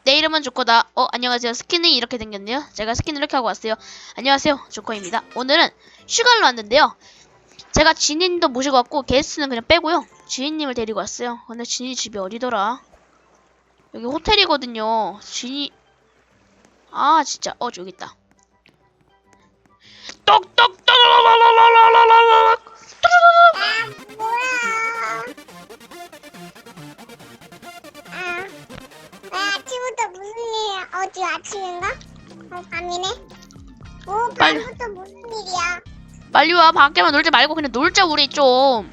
내 이름은 조커다. 안녕하세요. 스킨이 이렇게 생겼네요. 제가 스킨 이렇게 하고 왔어요. 안녕하세요. 조커입니다. 오늘은 휴가를 왔는데요. 제가 지니님도 모시고 왔고 게스트는 그냥 빼고요. 지니님을 데리고 왔어요. 근데 지니 집이 어디더라? 여기 호텔이거든요. 지니... 아 진짜 저기 있다. 똑똑똑 뭐야? 아침부터 무슨 일이야? 지금 아침인가? 밤이네? 빨리. 밤부터 무슨 일이야? 빨리 와. 밖에만 놀지 말고 그냥 놀자 우리 좀.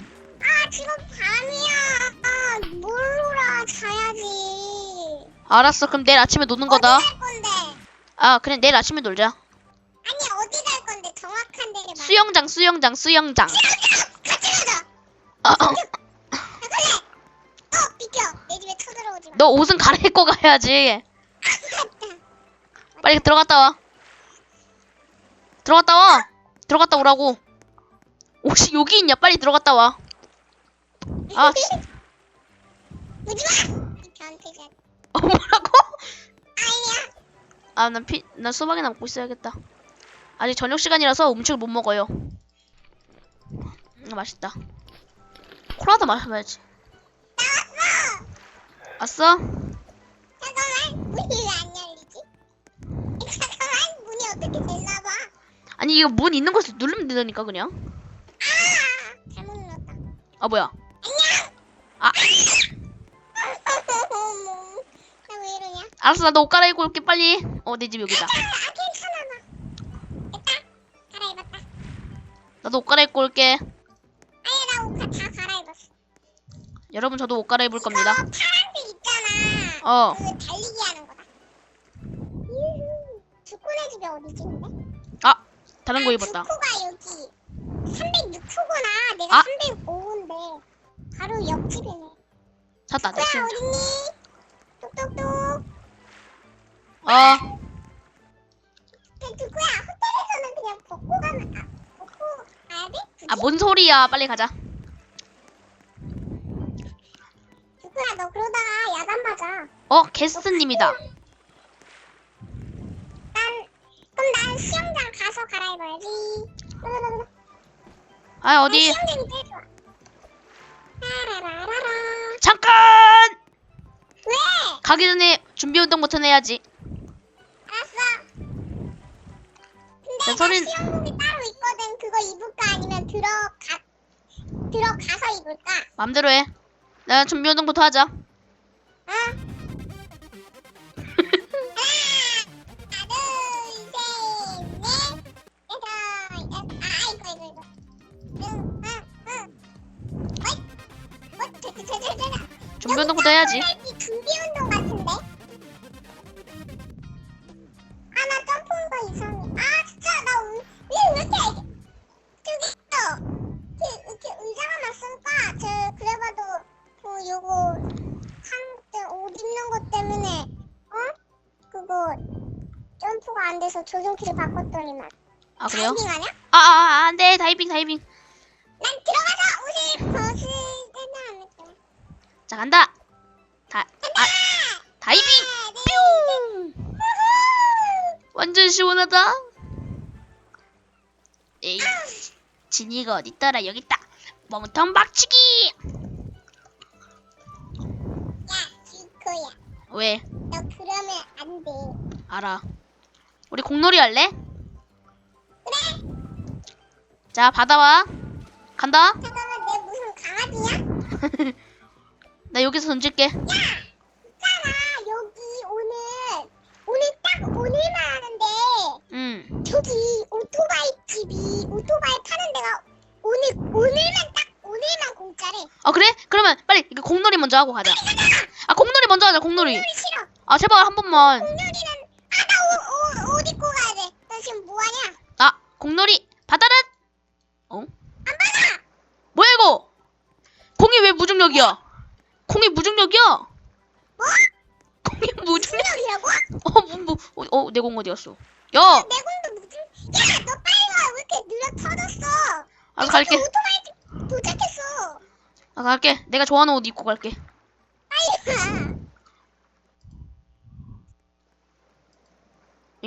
지금 밤이야. 뭘 놀아? 자야지. 알았어. 그럼 내일 아침에 노는 거다. 어디 갈 건데? 그래 내일 아침에 놀자. 아니, 어디 갈 건데? 정확한 데를 말해. 수영장. 같이 가자. 갈래? 비켜. 내 집에 쳐들어오지 마. 너 옷은 갈아입고 가야지. 빨리 들어갔다 와. 들어갔다 오라고. 혹시 여기 있냐? 빨리 들어갔다 와. 진짜. 오지 마. 이 변태자. 뭐라고? 아니야. 난 수박이나 먹고 있어야겠다. 아직 저녁 시간이라서 음식을 못 먹어요. 맛있다. 콜라도 마셔봐야지. 왔어? 잠깐만. 문이 왜 안 열리지? 잠깐만. 문이 어떻게 됐나봐. 아니 이거 문 있는 곳에 누르면 되다니까 그냥. 잘못 눌렀다. 뭐야? 나 왜 이러냐? 알았어. 나 너 옷 갈아입고 올게 빨리. 내 집 여기다. 괜찮아 나. 됐다. 갈아입었다. 나도 옷 갈아입고 올게. 아니 나 옷 다 갈아입었어. 여러분 저도 옷 갈아입을 겁니다. 파란색 있잖아. 그 달리기 하는 거다. 주코네 집이 어디지 근데? 다른 거 입었다. 주코가 여기 306호구나. 내가 아. 305호인데 바로 옆집이네. 찾다. 내 뭐야 친구. 어딨니? 똑똑똑. 누구야? 호텔에서는 그냥 벗고 가야 돼? 굳이? 뭔 소리야. 빨리 가자. 누구야 너 그러다가 야단 맞아. 게스트님이다. 그럼 난 수영장 가서 갈아입어야지. 어디? 수영장이 제일 좋아. 라라라라라. 잠깐! 왜? 가기 전에 준비 운동부터 해야지. 알았어. 근데 야, 서린- 나 수영복이 따로 있거든. 그거 입을까 아니면 들어가서 입을까? 맘대로 해. 나 준비 운동부터 하자. 어? 하나, 둘, 셋, 넷, 이거. 응. 준비 운동부터 해야지. 준비 운동 같은데? 나 점프한 거 이상해. 진짜 왜 이렇게 이렇게 의자가 났으니까 그래봐도 요거 옷 입는 것 때문에 그거 점프가 안 돼서 조종키를 바꿨더니만. 그래요? 다이빙 하냐? 안 돼. 다이빙. 난 들어가서 옷을 벗을 때는 안 했잖아. 자, 간다. 다이빙. 뿅! 완전 시원하다. 에이, 진이가 어딨더라? 여기 있다. 멍텅 박치기. 야, 주코야. 왜? 너 그러면 안 돼. 알아. 우리 공놀이 할래? 그래. 자, 받아와. 간다. 잠깐만, 내 무슨 강아지야? 나 여기서 던질게. 있잖아, 여기 오늘 딱 오늘만 하는데 저기 오토바이 집이 오토바이 파는 데가 오늘만 공짜래. 그래? 그러면 빨리 이거 공놀이 먼저 하고 가자. 공놀이 먼저 하자. 공놀이. 공놀이 싫어. 제발 한 번만. 공놀이는 나 옷 입고 가야 돼. 너 지금 뭐 하냐? 공놀이 받아라. 안 받아. 뭐야 이거? 공이 왜 무중력이야? 공이 무중력이야? 뭐? 공이 무중력? 무중력이라고? 내 공 어디 갔어? 야, 내 공도 무중. 야, 너 빨리 와. 왜 이렇게 느려 터졌어? 갈게. 오토바이 집 도착했어. 갈게. 내가 좋아하는 옷 입고 갈게. 빨리 와.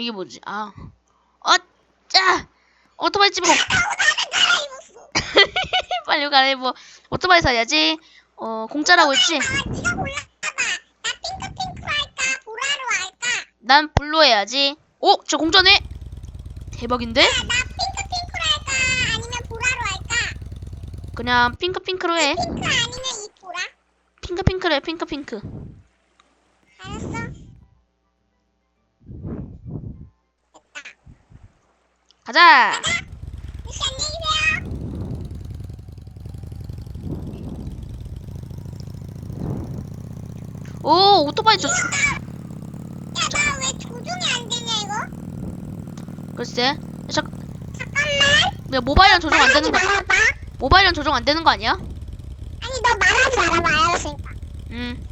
이게 뭐지? 아, 짜! 오토바이 집에 갈아입었어. 빨리 가라입어. 오토바이 사야지. 공짜라고 했지? 네가 골라봐. 나 핑크 할까? 보라로 할까? 난 블루 해야지. 오, 저 공짜네. 대박인데? 나 핑크로 할까? 아니면 보라로 할까? 그냥 핑크로 해. 핑크 아니면 이 보라? 핑크로 해. 핑크. 알았어. 됐다. 가자. 루시 안녕히 계세요. 오, 오토바이 저 야, 나 왜 조종이 안 되냐 이거? 글쎄. 잠깐만. 야, 모바일은 조정 안 되는 거. 말아봐. 모바일은 조정 안 되는 거 아니야? 아니 너 말하지 말아봐. 알았으니까. 음.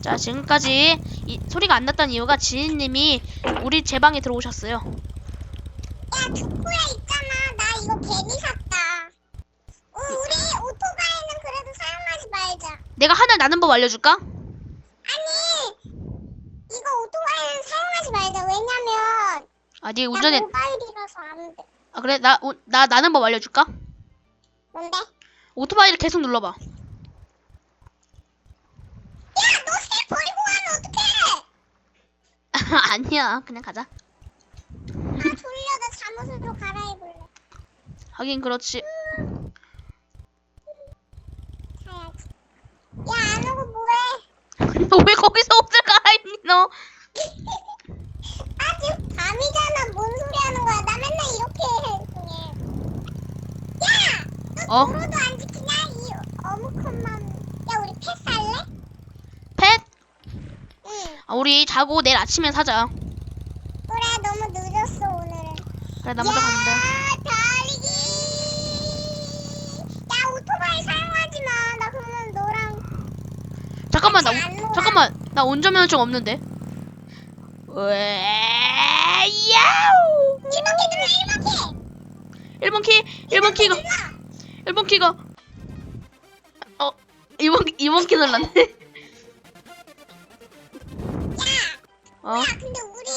자, 지금까지 이 소리가 안 났던 이유가 지인님이 우리 제 방에 들어오셨어요. 야 축구야 있잖아. 나 이거 괜히 샀다. 우리 오토바이는 그래도 사용하지 말자. 내가 하늘 나는 법 알려줄까? 아니 이거 오토바이는 사용하지 말자. 왜냐면 아, 네 나 운전해. 모바일이라서 안 돼. 아, 그래? 나 나는 법 알려줄까? 뭔데? 오토바이를 계속 눌러봐. 야 너 새 버리고 가면 어떡해? 아니야, 그냥 가자. 아 졸려. 나 잠옷으로 갈아입을래. 하긴 그렇지. 자야지. 야 안 오고 뭐해? 너 왜 거기서 옷을 갈아입니 너? 아직 밤이잖아. 뭔 소리 하는 거야? 나 맨날 이렇게 해. 그냥. 야! 너 도로도 안 지키냐? 이 어묵한맘. 야 우리 패스 할래? 펫? 응. 아, 우리 자고 내일 아침에 사자. 그래 너무 늦었어 오늘은. 그래, 나 먼저 가는데. 달리기. 야 오토바이 사용하지 마. 나 그러면 너랑 잠깐만, 안 놀아. 잠깐만. 나 운전면허증 없는데. 으에, 야우! 1번 키 눌러. 1번 키. 1번 키가, 눌러. 1번 키가. 2번 키 눌렀네. 야. 야 근데 우리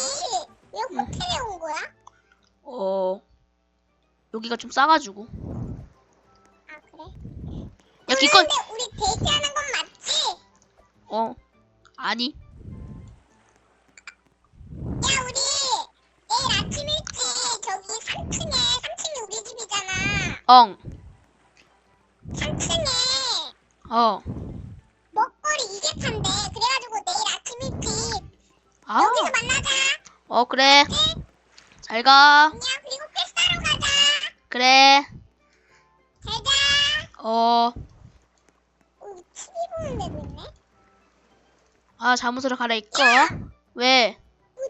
왜 호텔에 온 거야? 여기가 좀 싸가지고. 아 그래? 야, 기껏, 근데 우리 데이트하는 건 맞지? 아니. 야 우리 내일 아침 일찍 저기 3층이 우리 집이잖아. 엉. 3층에 어. 먹거리 이게 판대. 그래가지고 내일 아침 일찍 아. 여기서 만나자. 그래. 잘 가. 안녕. 그리고 패스하러 가자. 그래. 잘자. TV 보는 데도 있네. 아, 잠옷으로 갈아입고. 왜?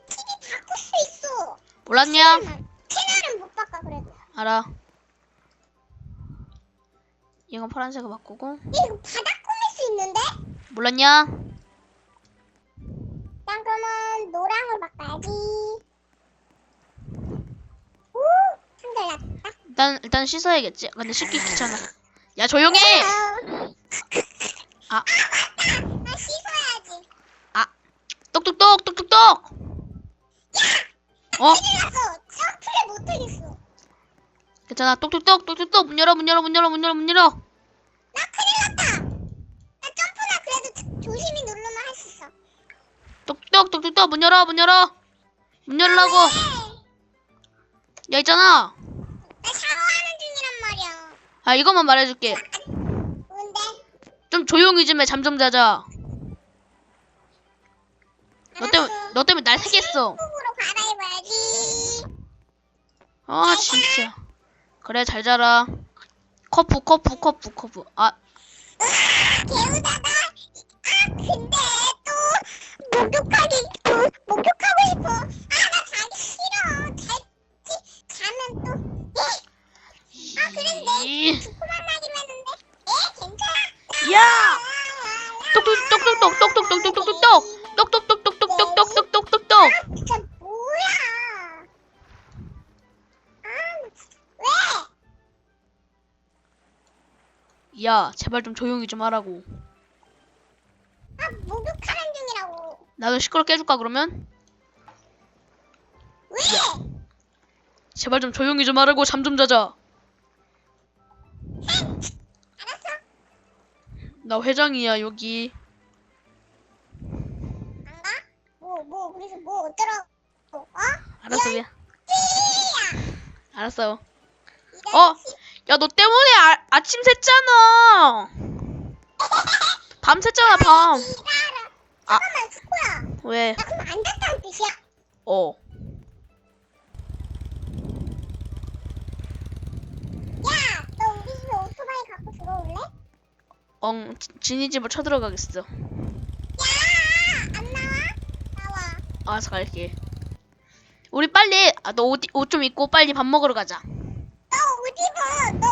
TV 바꿀 수 있어. 몰랐냐? 채널은 못 바꿔 그래도. 알아. 이건 파란색으로 바꾸고. 야, 이거 바닥 꾸밀 수 있는데? 몰랐냐? 난 그러면 노랑을 바꿔야지. 오, 한글 났다. 일단 씻어야겠지. 근데 씻기 귀찮아. 야, 조용해! 아. 나 씻어야지. 똑똑똑! 큰일 났어. 점프를 못하겠어. 괜찮아. 똑똑똑! 문 열어. 나 큰일 났다. 나 점프나 그래도 조심히 누르면 할 수 있어. 똑똑! 문 열어. 문 열라고. 야, 있잖아. 나 샤워하는 중이란 말이야. 아, 이것만 말해줄게. 뭔데? 좀 조용히 좀 해. 잠 좀 자자. 너 때문에 날 새겠어. 한국으로 갈아입어야지. 아, 진짜. 그래, 잘 자라. 커프. 아, 개우다가 근데 또 목욕하고 싶어. 나 자기 싫어. 잘 야, 제발 좀 조용히 좀 하라고. 아, 목욕하는 중이라고. 나도 시끄럽게 해줄까 그러면? 왜? 제발 좀 조용히 좀 하라고. 잠 좀 자자. 알았어. 나 회장이야 여기. 안 가? 그래서 뭐 어쩌라고? 어? 알았어 미안. 띠야! 알았어. 이런 야, 너 때문에 아침 샜잖아. 밤 샜잖아 밤. 네가 알아. 아. 잠깐만, 스코야. 왜? 나 그럼 안 잤다는 뜻이야. 어. 야, 너 우리 집에 오토바이 갖고 들어올래? 진이 집을 쳐들어가겠어. 야, 안 나와? 나와. 알았어 갈게. 우리 빨리 너 옷 좀 입고 빨리 밥 먹으러 가자. 너 옷 입어. 너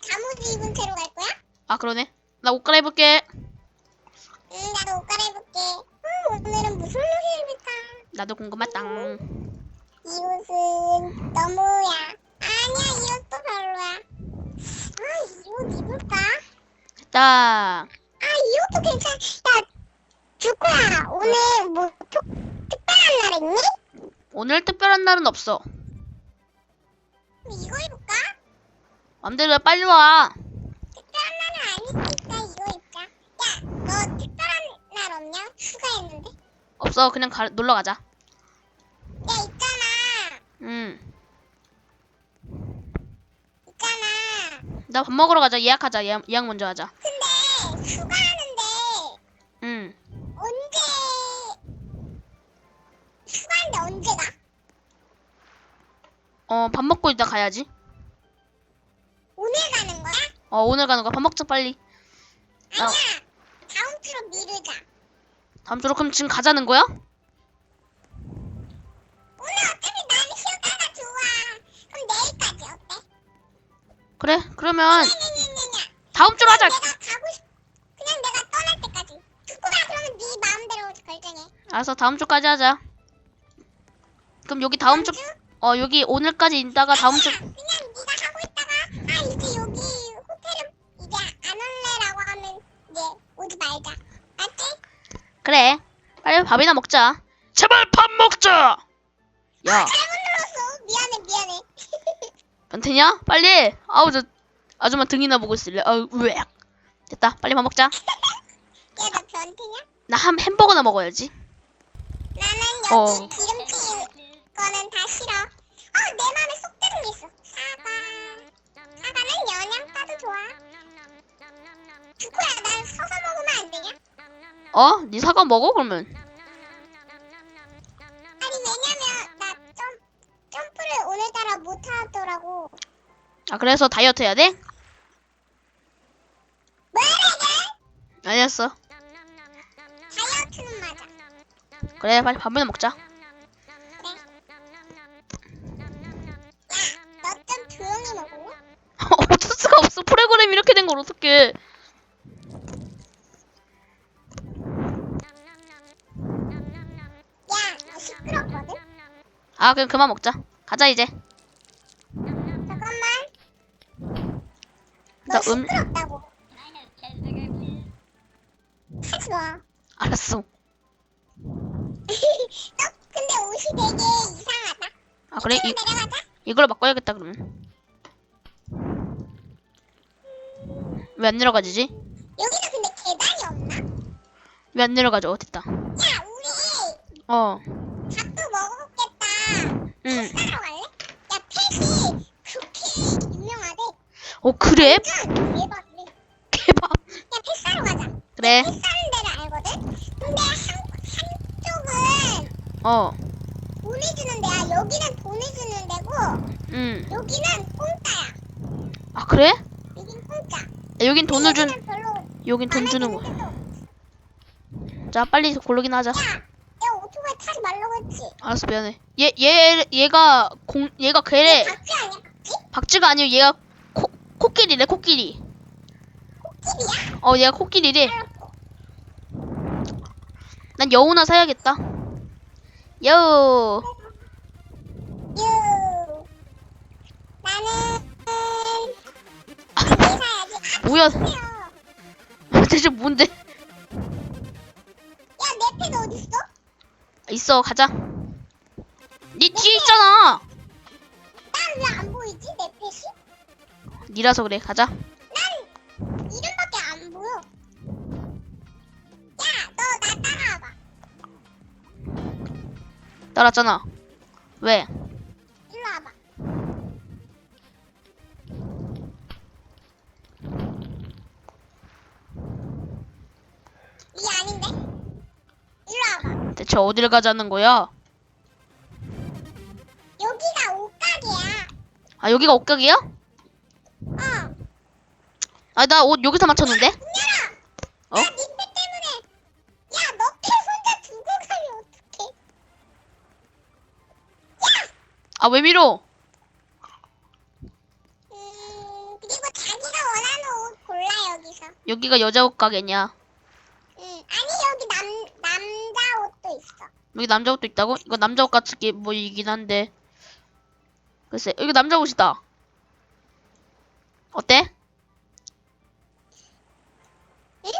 잠옷 입은 채로 갈 거야? 아 그러네. 나 옷 갈아입을게. 응, 나도 옷 갈아입을게. 오늘은 무슨 옷을 입을까? 나도 궁금하다. 이 옷은 너무야. 아니야, 이 옷도 별로야. 이 옷 입을까? 됐다. 이 옷도 괜찮아. 야, 주코야, 오늘 뭐 특별한 날 있니? 오늘 특별한 날은 없어. 그럼 이거 입을까? 맘대로 해, 빨리 와. 특별한 날은 아니니까 이거 입자. 야, 너 특별한 날 없냐? 휴가했는데? 없어. 그냥 놀러 가자. 야, 있잖아. 있잖아. 나 밥 먹으러 가자. 예약하자. 예약 먼저 하자. 근데 휴가하는데 응. 휴가인데 언제 가? 밥 먹고 이따 가야지. 오늘 가는 거야? 오늘 가는 거야. 밥 먹자 빨리. 아니야. 다음 주로 미루자. 다음 주로 그럼 지금 가자는 거야? 오늘 어차피 난 휴가가 좋아. 그럼 내일까지 어때? 그래. 그러면 냐냐냐냐. 다음 주로 하자. 그냥 내가 떠날 때까지. 듣고가 그러면 네 마음대로 결정해. 알았어. 다음 주까지 하자. 그럼 여기 다음 주 여기 오늘까지 있다가 다음 주 그냥 네가 하고 있다가 이제 여기 호텔을 이제 안 올래라고 하면 이제 오지 말자. 맞지? 그래. 빨리 밥이나 먹자. 제발 밥 먹자. 야, 잘못 눌렀어. 미안해. 변태냐? 빨리. 아우 저 아줌마 등이나 보고 있을래. 왜? 됐다. 빨리 밥 먹자. 야, 너 변태냐? 나 햄버거나 먹어야지. 나는 어. 여기 기름칠 거는 다 싫어. 내 맘에 쏙 드는 게 있어. 사과는 영양가도 좋아. 주코야, 난 서서 먹으면 안 되냐? 네 사과 먹어 그러면. 아니, 왜냐면 나 점프를 오늘따라 못 하더라고. 아 그래서 다이어트 해야 돼? 뭐래 이게? 알겠어. 다이어트는 맞아. 그래 빨리 밥이나 먹자. 너 좀 조용히 먹을래? 어쩔 수가 없어. 프로그램 이렇게 된 걸 어떡해. 야, 너 시끄럽거든? 아 그럼 그만 먹자. 가자 이제. 잠깐만. 나 너 시끄럽다고. 하지 마. 알았어. 너 근데 옷이 되게 이상하다. 아 그래 내려가자. 이걸로 바꿔야겠다 그러면. 왜 안 내려가지지? 여기는 근데 계단이 없나? 왜 안 내려가죠? 됐다. 야, 우리 밥도 먹었겠다. 응. 사러 갈래? 야, 펫이 그렇게 유명하대. 그래? 완전 대박이래. 대박. 야, 펫 사러 가자. 그래. 펫 사는 데를 알거든? 근데 한쪽은 돈이 주는 데야. 여기는 돈이 주는 데고 응. 여기는 공짜야. 아 그래? 여긴 공짜. 여긴 돈을 준. 여기는 별로 여긴 돈 마음에 주는 드는 거. 데도 없어. 자 빨리 고르긴 하자. 야, 내가 오토바이 타지 말라고 했지? 알았어 미안해. 얘가 걔래. 박쥐 아니야, 박쥐? 박쥐가 아니고 얘가 코끼리래 코끼리. 코끼리야? 얘가 코끼리래. 알았어. 난 여우나 사야겠다. 여우. 유. 나는 개 사야지. 뭐야? 야, 대체 뭔데? 내 펫 어딨어? 있어, 가자. 니 뒤에 있잖아. 난 왜 안 보이지? 내 펫이? 니라서 그래, 가자. 난 이름밖에 안 보여. 야, 너 나 따라와봐. 따랐잖아. 왜? 일로 와봐. 이 아닌데? 일로 와봐. 대체 어딜 가자는 거야? 여기가 옷가게야. 아, 여기가 옷가게야? 어. 아, 나 옷 여기서 맞췄는데? 문 열어. 어? 나 니 펫 때문에. 야, 너 펫 혼자 두고 가면 어떡해? 아, 왜 밀어? 그리고 자기가 원하는 옷 골라 여기서. 여기가 여자 옷가게냐? 아니 여기 남자 옷도 있어. 여기 남자 옷도 있다고? 이거 남자 옷 같은 게 뭐이긴 한데. 글쎄, 여기 남자 옷이다. 어때? 응?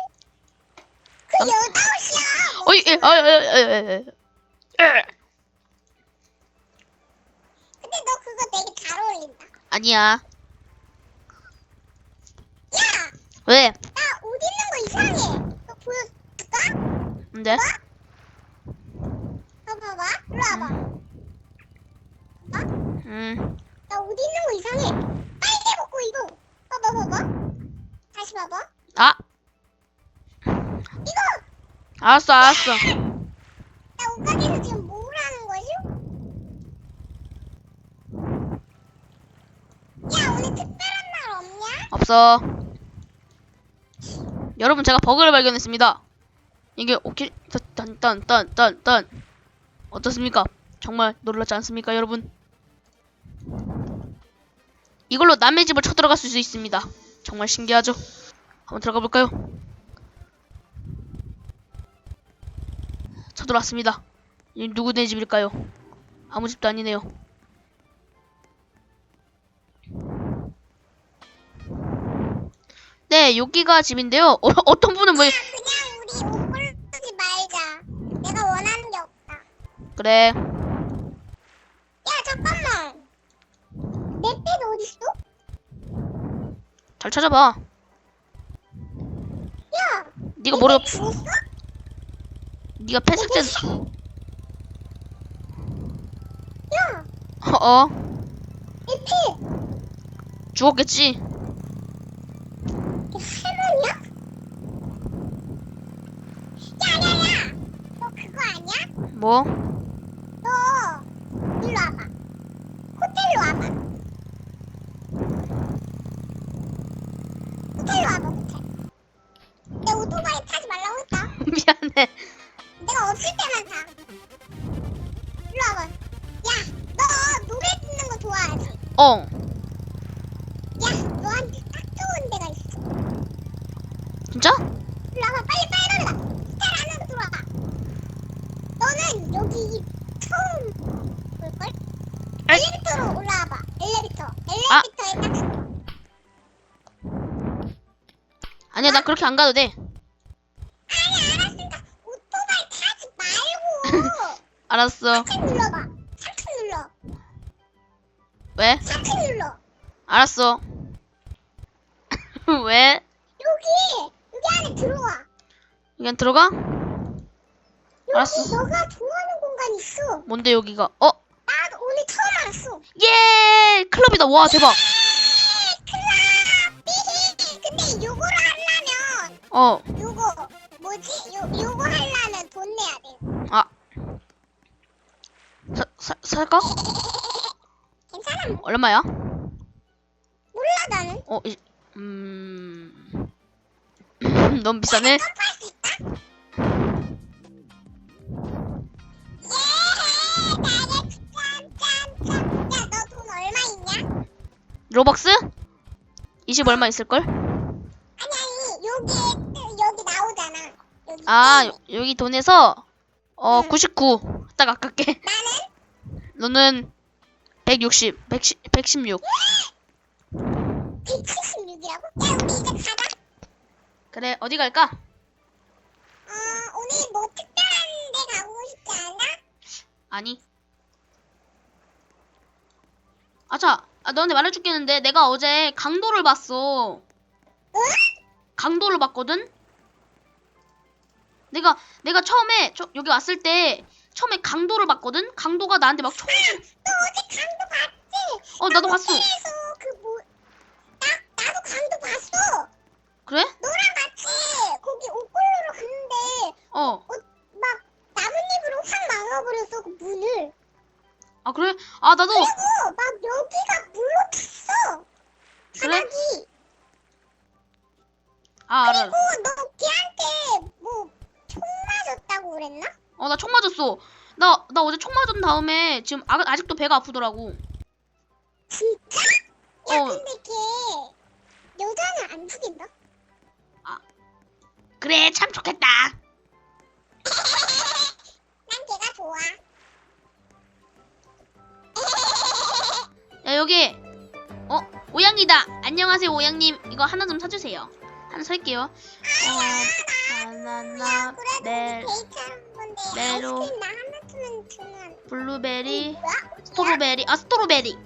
그 여자 옷이야. 어이, 근데 너 그거 되게 잘 어울린다. 아니야. 야, 왜? 나 옷 입는 거 이상해. 너 보여줄까? 근데? 봐봐. 일로 와봐. 나 옷 입는 거 이상해. 빨개 벗고 입어. 봐봐. 다시 봐봐. 아, 이거. 알았어. 나 옷가게에서 지금 뭘 하는 거지? 야, 오늘 특별한 날 없냐? 없어. 여러분, 제가 버그를 발견했습니다. 이게 오케이, 딴. 어떻습니까? 정말 놀랍지 않습니까, 여러분? 이걸로 남의 집을 쳐들어갈 수 있습니다. 정말 신기하죠? 한번 들어가 볼까요? 쳐들어왔습니다. 이 누구네 집일까요? 아무 집도 아니네요. 네, 여기가 집인데요. 어떤 분은 뭐 그냥 우리 옷 고르지 말자. 내가 원하는 게 없다. 그래. 야, 잠깐만. 내 펫 어딨어? 잘 찾아봐. 야, 네가 모르 죽었어? 네가 폐삭제 야, 어 내 펫. 죽었겠지. 이게 할머니야? 야. 너 그거 아니야? 뭐? 너 일로 와봐. 호텔로 와봐. 호텔. 내 오토바이 타지 말라고 했다. 미안해. 내가 없을 때만 타. 일로 와봐. 야, 너 노래 듣는 거 좋아하지? 어. 야, 너한테 딱 좋은 데가 있어. 진짜? 일로 와봐. 빨리 들어가. 호텔 안으로 들어와봐. 너는 여기 처음 볼걸? 엘리베이터로 올라와봐. 엘리베이터에 딱 아니야, 나 그렇게 안 가도 돼. 아니, 알았으니까 오토바이 타지 말고 알았어. 차크 눌러봐. 차크 눌러. 왜? 차크 눌러. 알았어. 왜? 여기 안에 들어와. 그냥 들어가? 여기 알았어. 너가 좋아하는 공간 있어. 뭔데 여기가? 나 오늘 처음 알았어. 예! 클럽이다. 와, 대박. 클럽! 근데 요거를 하려면 요거 뭐지? 요거 하려면 돈 내야 돼. 아. 살까? 괜찮아? 뭐. 얼마야? 몰라 나는. 너무 비싸네. 깜빡할 수 있다. 야, 너 돈 얼마 있냐? 로벅스? 20 얼마 있을걸? 아니 여기 나오잖아. 여기. 아, 여기 돈에서 응. 99. 딱 아깝게. 나는 너는 160, 116. 176이라고? 야, 우리 이제 가자. 그래, 어디 갈까? 오늘 뭐 특별한 데 가고 싶지 않아? 아니. 자, 너한테 말해줄게는데 내가 어제 강도를 봤어. 응? 강도를 봤거든? 내가 처음에 여기 왔을 때 처음에 강도를 봤거든? 강도가 나한테 막 총. 너 어제 강도 봤지? 나도 봤어. 호텔에서 나도 강도 봤어. 그래? 너랑 같이 거기 옷걸로로 갔는데 막 나뭇잎으로 확 막아버렸어 그 문을. 아, 그래? 나도. 그리고 막 여기가 물로 탔어. 그래? 바닥이. 알아. 그리고 너 걔한테 뭐 총 맞았다고 그랬나? 나 총 맞았어. 나 어제 총 맞은 다음에 지금 아직도 배가 아프더라고. 진짜? 야 어. 근데 걔 여자는 안 죽인다? 그래, 참 좋겠다. 난 걔가 좋아. 야, 여기. 오양이다. 안녕하세요, 오양님. 이거 하나 좀 사주세요. 하나 살게요. 바나나, 그래도 네, 우리 데이트하는 건데 메로, 아이스크림 나 하나쯤은 주면. 블루베리, 뭐야? 스트로베리. 스트로베리.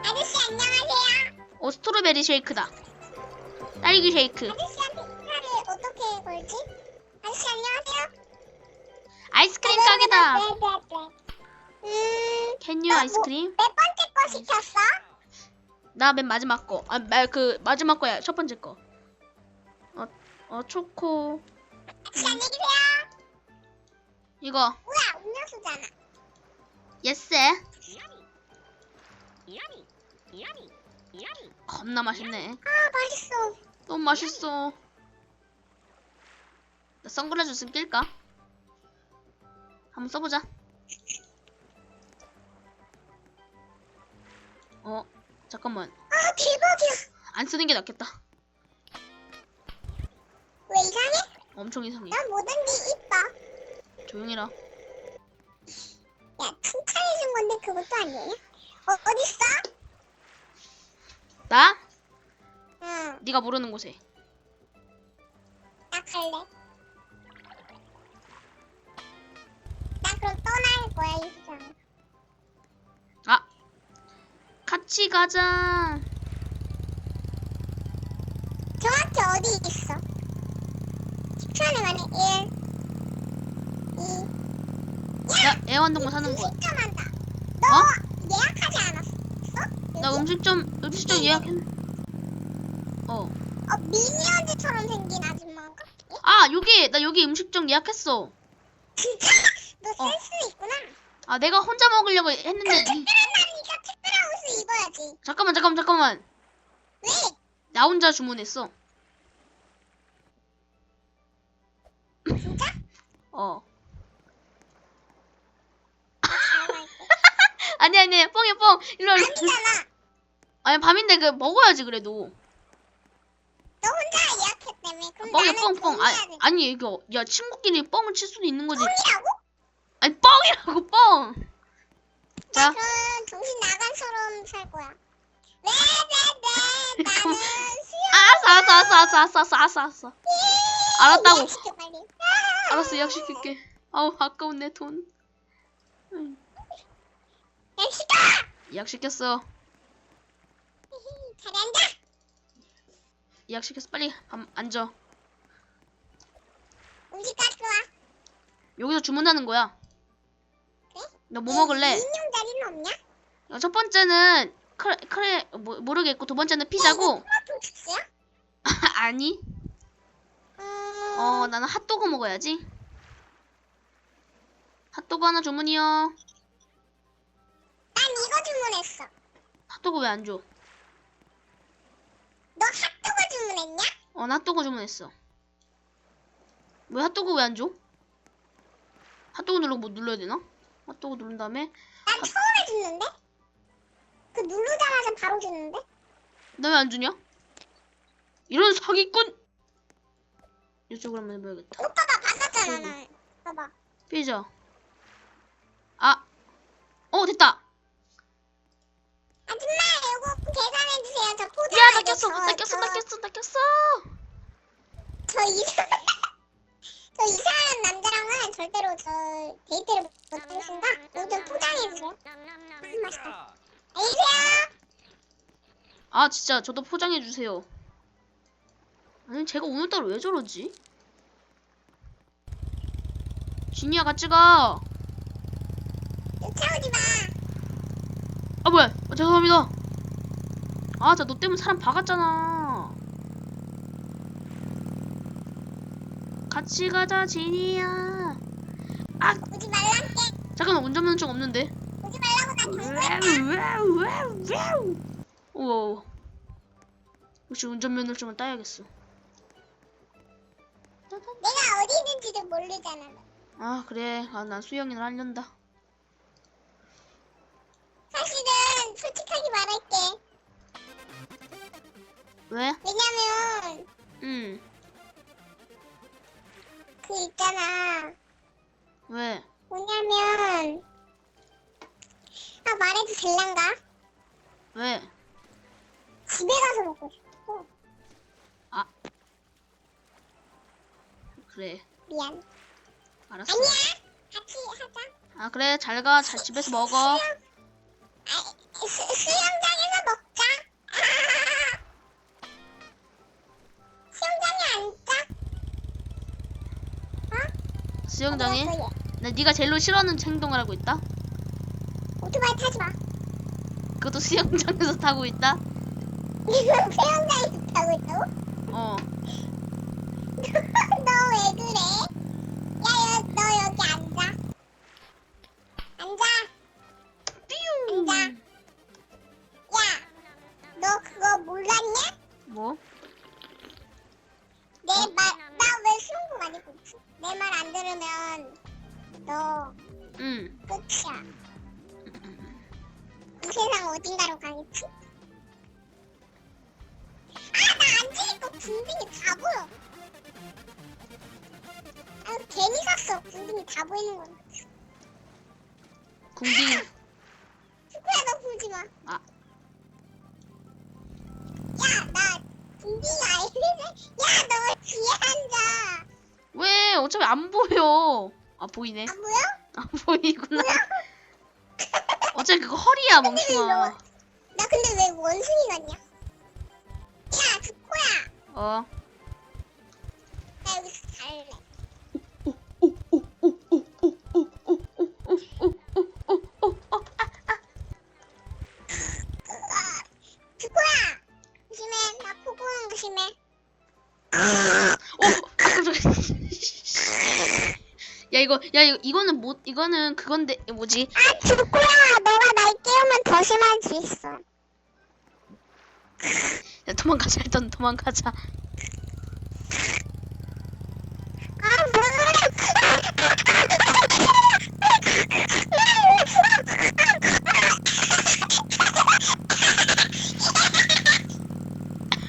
아저씨 안녕하세요. 스트로베리 쉐이크다. 딸기 쉐이크. 아저씨한테 인사를 어떻게 걸지? 아저씨 안녕하세요. 아이스크림 가게다. 네. Can you 아이스크림? 몇 번째 거 시켰어? 나 맨 마지막 거. 마지막 거야. 첫 번째 거. 초코. 아저씨 안녕히 계세요. 이거. 뭐야 음료수잖아. 예스. 겁나 맛있네. 맛있어. 너무 맛있어. 나 선글라스 좀 낄까? 한번 써보자. 잠깐만. 대박이야. 안 쓰는 게 낫겠다. 왜 이상해? 엄청 이상해. 난 뭐든지 이뻐. 조용히라. 야 칭찬해준 건데 그것도 아니냐? 어딨어? 나? 응. 네가 모르는 곳에. 나 갈래. 나 그럼 떠날 거야 이 세상. 같이 가자. 정확히 어디 있어? 10초 안에 만에 1, 2. 나 애완동물 사는 곳. 음식점 한다. 너 예약하지 않았어? 나 음식점 예약했. 미니언즈처럼 생긴 아줌마인가? 여기 나 여기 음식점 예약했어. 진짜? 너 센스 있구나. 내가 혼자 먹으려고 했는데. 특별하다니까 특별한 옷을 입어야지. 잠깐만. 왜? 나 혼자 주문했어. 진짜? 아니 뻥이야 뻥. 일로 와. 아니잖아. 아니 밤인데 먹어야지 그래도. 너 혼자 예약했다며. 그럼 뻥이야 나는 뻥. 동의해야 돼. 아니 이거 야 친구끼리 뻥을 칠 수도 있는 거지. 뻥이라고? 아니 뻥이라고 뻥. 나 자. 그럼 정신 나간처럼 살 거야. 왜? 나는 알았어. 알았다고. 예약시켜 빨리. 알았어 예약시킬게. 아까운 내 돈. 예약시켜! 예약시켰어. 잘한다. 예약시켰어. 빨리 앉아. 음식 가져와. 여기서 주문하는 거야. 그래? 너 뭐 먹을래? 2인용 자리는 없냐? 첫 번째는 모르겠고 두 번째는 피자고. 토마토 주스야? 아니. 나는 핫도그 먹어야지. 핫도그 하나 주문이요. 난 이거 주문했어. 핫도그 왜 안 줘? 너 핫도그 주문했냐? 나 핫도그 주문했어. 왜 핫도그 왜 안 줘? 핫도그 누르고 뭐 눌러야 되나? 핫도그 누른 다음에. 난 처음에 줬는데? 그 누르자마자 바로 줬는데? 나 왜 안 주냐? 이런 사기꾼! 이쪽으로 한번 해봐야겠다. 오빠가 바꿨잖아 난. 봐봐. 피자. 됐다. 아줌마 이거 계산해주세요. 저 포장. 야, 나 꼈어. 저 이상한 남자랑은 절대로 저 데이트를 못하겠습니다. 이거 좀 포장해주세요. 맛있다. 안녕하세요. 아, 진짜 저도 포장해 주세요. 아니, 제가 오늘따라 왜 저러지? 진이야, 같이 가. 쫓아오지 마. 아, 뭐야? 죄송합니다. 아, 너 때문에 사람 박았잖아. 같이 가자, 진이야. 아, 오지 말란게. 잠깐만, 운전면허증 없는데. 오지 말라고 나 경고했다. 우와. 혹시 운전면허증을 따야겠어. 내가 어디 있는지도 모르잖아. 아, 그래. 아, 난 수영이나 하련다. 사실은 솔직하게 말할게. 왜? 왜냐면 그 있잖아. 왜? 뭐냐면 아 말해도 될란가? 왜? 집에 가서 먹고 싶어. 그래. 미안. 알았어. 아니야. 같이 하자. 아, 그래. 잘 가. 잘 집에서 먹어. 수영장에서 먹자. 수영장에 앉자. 수영장에? 뭐야, 나 네가 제일로 싫어하는 행동을 하고 있다. 오토바이 타지 마. 그것도 수영장에서 타고 있다. 수영장에서 타고 있다고? 어. 너 왜 그래? 야, 너 여기 앉아. 앉아. 삐용. 앉아. 야, 너 그거 몰랐냐? 뭐? 내 말, 나 왜 수영복 안 입고 있지? 내 말 안 들으면 너 응. 끝이야. 이 세상 어딘가로 가겠지? 아, 나 앉으니까 군등이 다 보여. 아, 괜히 샀어. 군등이 다 보이는 건. 궁딩. 축구야, 너 보지 마. 아. 야, 나 군등이 아니네. 야, 너 뒤에 앉아. 왜? 어차피 안 보여. 아, 보이네. 안 보여? 안 보이구나. 어차피 그거 허리야, 멍청아. 나 근데 왜 원숭이 같냐? 야, 축구야. 어. 나 여기서 잘래. 축구야. 조심해. 나 포구형 조심해. 깜짝이야. 이거는 이거는 그건데, 뭐지? 아, 축구야. 너가 날 깨우면 더 심해지겠어. 야, 도망가자, 일단 도망가자. 아,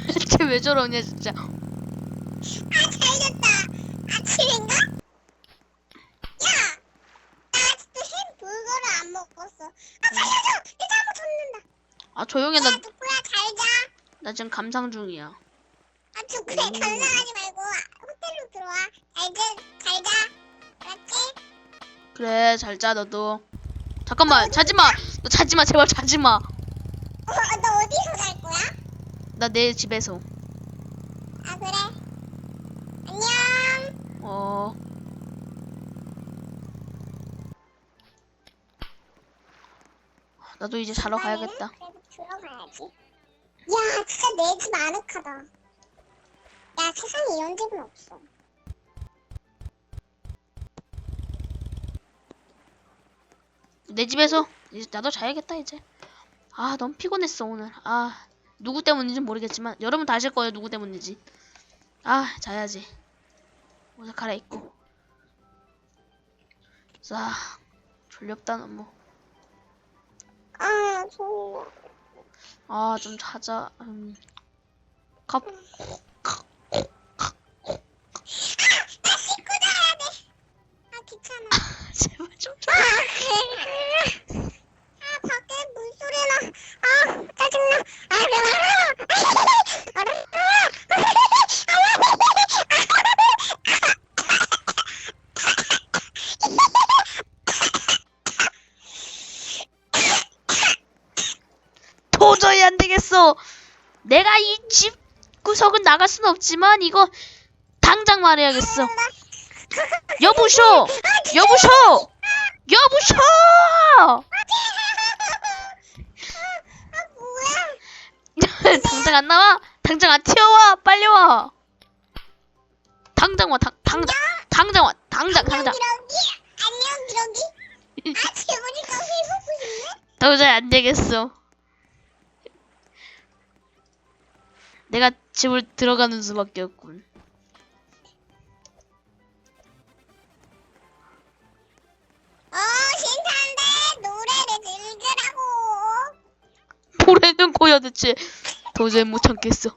무슨 쟤 왜 저러냐, 진짜. 아, 잘됐다. 아침인가? 야! 나 아직도 햄버거를 안 먹었어. 아, 살려줘! 내 잘못 줬는다. 아, 조용해. 야, 누구야, 잘 자. 나 지금 감상 중이야. 아, 그래, 감상하지 말고 호텔로 들어와. 잘 자. 알았지? 그래, 잘 자, 너도. 잠깐만, 자지 마. 너 자지 마, 제발 자지 마. 너 어디서 잘 거야? 나 내 집에서. 아, 그래. 안녕. 어. 나도 이제 자러 가야겠다. 그래도 들어가야지. 야, 진짜 내 집 아늑하다. 야, 세상에 이런 집은 없어. 내 집에서 이제 나도 자야겠다 이제. 아, 너무 피곤했어 오늘. 아, 누구 때문인지 모르겠지만 여러분 다 아실 거예요, 누구 때문인지. 아, 자야지. 옷을 갈아입고. 자, 졸렵다 너무. 아, 졸려. 아, 좀 자자. 컵. 나 씻고 자야 돼. 아, 귀찮아. 제발 좀. 아, 밖에 물소리 나. 아, 도저히 안 되겠어. 내가 이 집 구석은 나갈 수는 없지만 이거 당장 말해야겠어. 여보쇼! 여보쇼! 여보쇼! 뭐야? 당장 안 나와? 당장 안 튀어와! 빨리 와! 당장 와! 당장 와! 당장! 안녕 기러기. 아 재보니까 회복고 싶네. 도저히 안 되겠어. 내가 집을 들어가는 수밖에 없군. 괜찮은데 노래를 즐기라고. 노래는 고야 대체. 도저히 못 참겠어.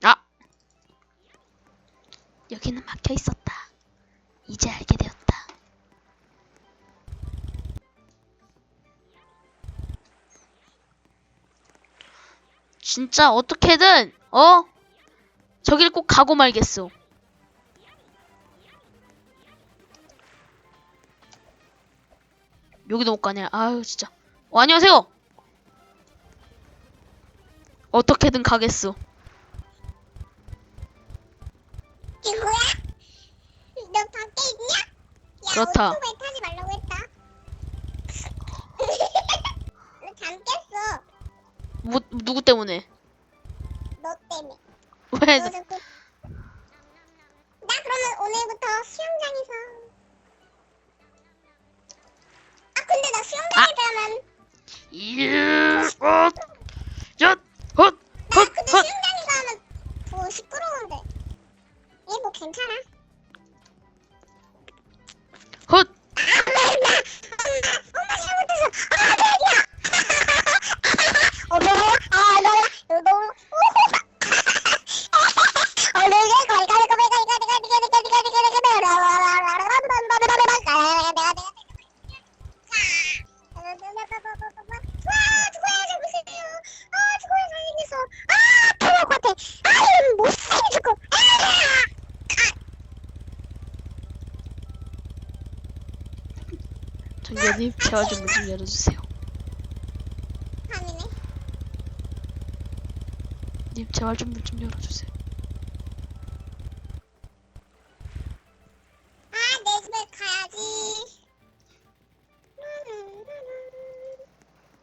아! 여기는 막혀 있었다. 이제 알게 되었다. 진짜 어떻게든 저길 꼭 가고 말겠어. 여기도 못 가냐. 아유 진짜. 안녕하세요. 어떻게든 가겠어. 친구야? 너 밖에 있냐? 야, 그렇다. 오토바이 타지 말라고 했다. 너 잠 깼어. 뭐, 누구 때문에? 너 때문에. 왜? 너 자꾸. 나 그러면 오늘부터 수영장에서. 아 근데 나 수영장에 가면. 나 근데 수영장에 가면 더 시끄러운데. 얘 뭐 괜찮아? 헛! 엄마 잘못했어. 아, 자기야. 너무. 정교님, 제발 좀 문 좀 열어주세요. 님, 제발 좀 문 좀 열어주세요. 내 집에 가야지.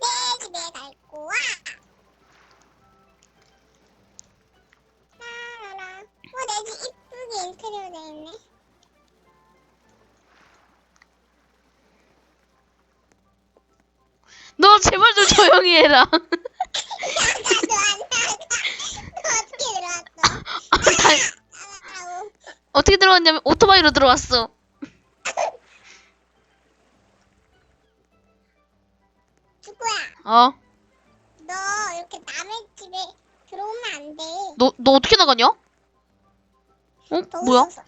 내 집에 갈 거야. 라라라. 내 집 이쁘게 인테리어 돼 있네. 너 제발 좀 조용히 해라. 나도 안 나가. 너 어떻게 들어왔어? 나가라고. 어떻게 들어왔냐면 오토바이로 들어왔어. 축구야, 어? 너 이렇게 남의 집에 들어오면 안 돼. 너 어떻게 나가냐? 더 뭐야? 무서워서.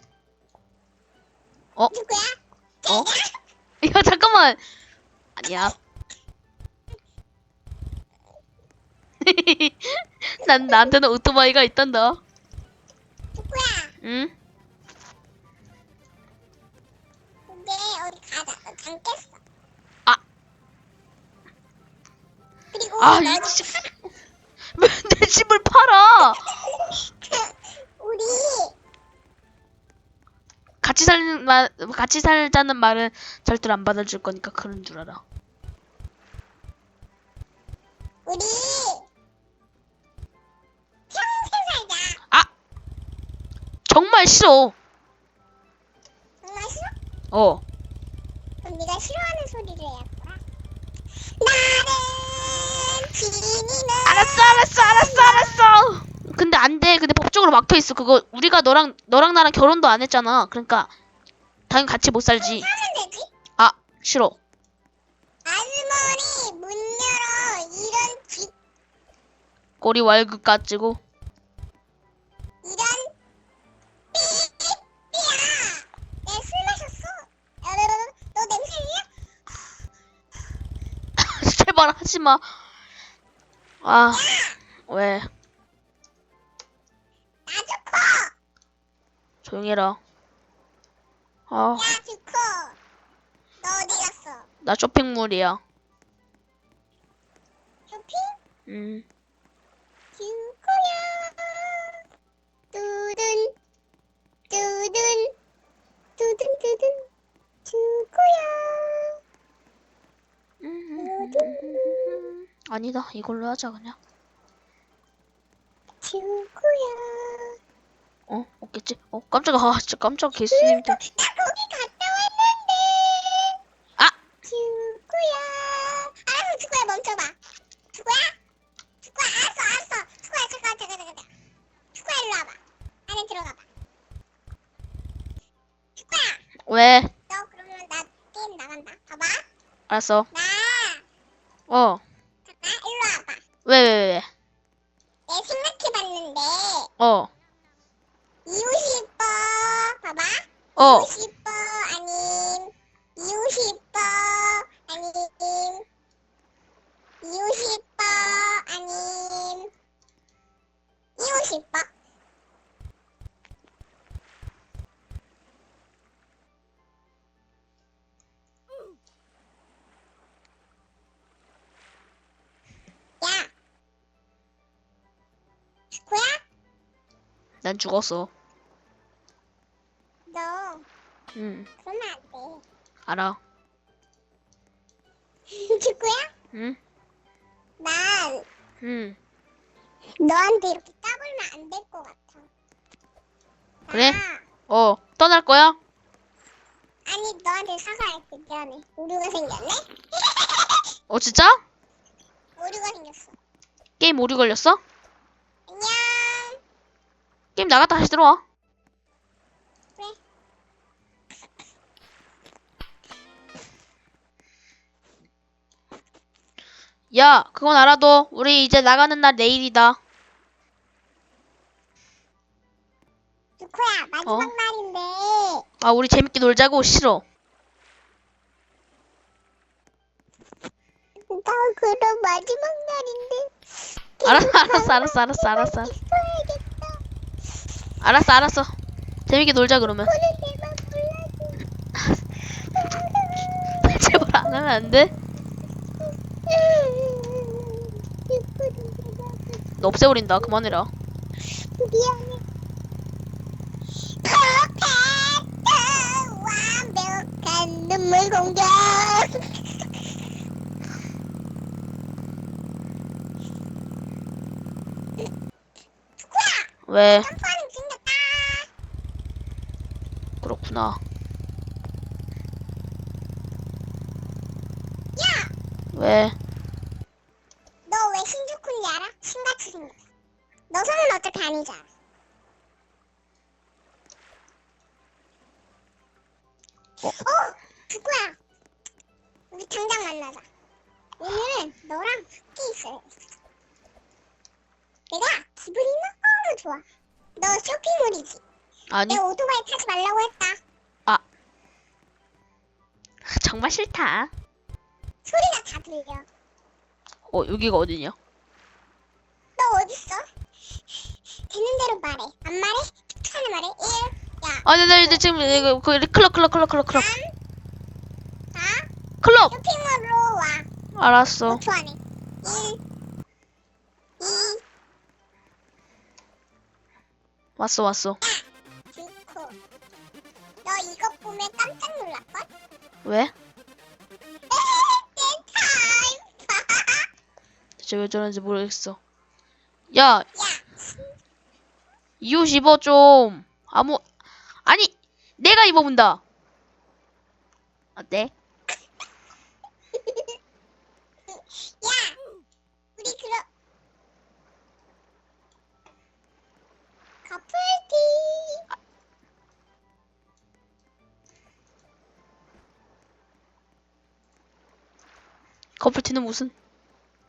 어? 축구야? 어? 야, 잠깐만. 아니야. 난 나한테는 오토바이가 있단다. 축구야, 응? 이제 어디 가자. 너 잠 깼어. 아. 그리고 아, 너는 이 집. 왜 내 집을 팔아? 우리 같이 살자는 말은 절대로 안 받아줄 거니까 그런 줄 알아. 우리 평생 살자. 아! 정말 싫어. 정말 싫어? 어. 그럼 네가 싫어하는 소리를 해야겠구나. 나는 지니는 알았어. 근데 안 돼. 근데 법적으로 막혀 있어. 그거 우리가 너랑 나랑 결혼도 안 했잖아. 그러니까 당연히 같이 못 살지. 하면 되지. 아, 싫어. 아주머니 문 열어. 이런 쥐 꼬리 wal급 까지고. 이런 삐삐야. 내가 술 마셨어. 너 냄새냐? 제발 하지 마. 아, 왜? 나 좋고. 조용히 해라. 아, 야 좋고. 너 어디 갔어? 나 쇼핑몰이야. 쇼핑? 음. 주코야. 두둔. 두둔. 두둔 두둔. 주코야. 아니다. 이걸로 하자 그냥. 주코야. 없겠지? 깜짝아. 진짜 깜짝 개수님들. 나 거기 갔다 왔는데. 아! 주코야. 알았어, 주코야 멈춰봐. 주코야? 주코야, 알았어. 주코야, 잠깐. 주코야, 일로 와봐. 안에 들어가봐. 주코야, 왜? 너 그러면 나 게임 나간다. 봐봐. 알았어. 나, 잠깐, 일로 와봐. 왜? 내 생각해봤는데, 어. 이웃이 이뻐. 봐봐. 어. 이웃이 이뻐. 아님. 이웃이 이뻐. 아님. 이웃이 이뻐. 아님. 이웃이 이뻐. 야. 주코야? 난 죽었어. 너 응. 그러면 안 알아. 돼. 주코야? 응? 난 응. 너한테 이렇게 까불면 안 될 것 같아. 그래? 나, 떠날 거야? 아니 너한테 사과할게. 미안해. 오류가 생겼네? 진짜? 오류가 생겼어. 게임 오류 걸렸어? 안녕. 게임 나갔다 다시 들어와. 그래. 야, 그건 알아도 우리 이제 나가는 날 내일이다. 주코야, 마지막 어? 날인데. 아, 우리 재밌게 놀자고. 싫어. 나 그럼 마지막 날인데. 알았어. 있어야겠다. 알았어. 재밌게 놀자 그러면. 오늘 내맘 몰라줘. 제발 안 하면 안 돼? 너 없애버린다. 그만해라. 미안해. 퍼펙트 완벽한 눈물 공격. 왜? 점프하는 생겼다. 그렇구나. 야, 왜? 너 왜 신주쿠인지 알아? 신같이 생겼어. 너 손은 어차피 아니잖아. 주쿠야. 우리 당장 만나자. 오늘은 너랑 함께 있어야겠어. 내가 기분이 너무 좋아. 너 쇼핑몰이지? 아니, 내가 오토바이 타지 말라고 했다. 정말 싫다. 소리가 다 들려. 여기가 어디냐? 너 어딨어? 되는 대로 말해. 안 말해? 툭툭하는 말해. 1. 야. 아, 네, 이제 지금 이거 클럽. 3. 4. 클럽. 쇼핑몰로 와. 알았어. 5초 안에. 1. 2. 왔어. 주코. 너 이거 보면 깜짝 놀랄걸? 왜? 내 타임. 대체 왜 저러는지 모르겠어. 야, 야. 이 옷 입어 좀. 아니, 내가 입어본다. 어때? 야. 우리 그럼 커플티. 커플티는 무슨?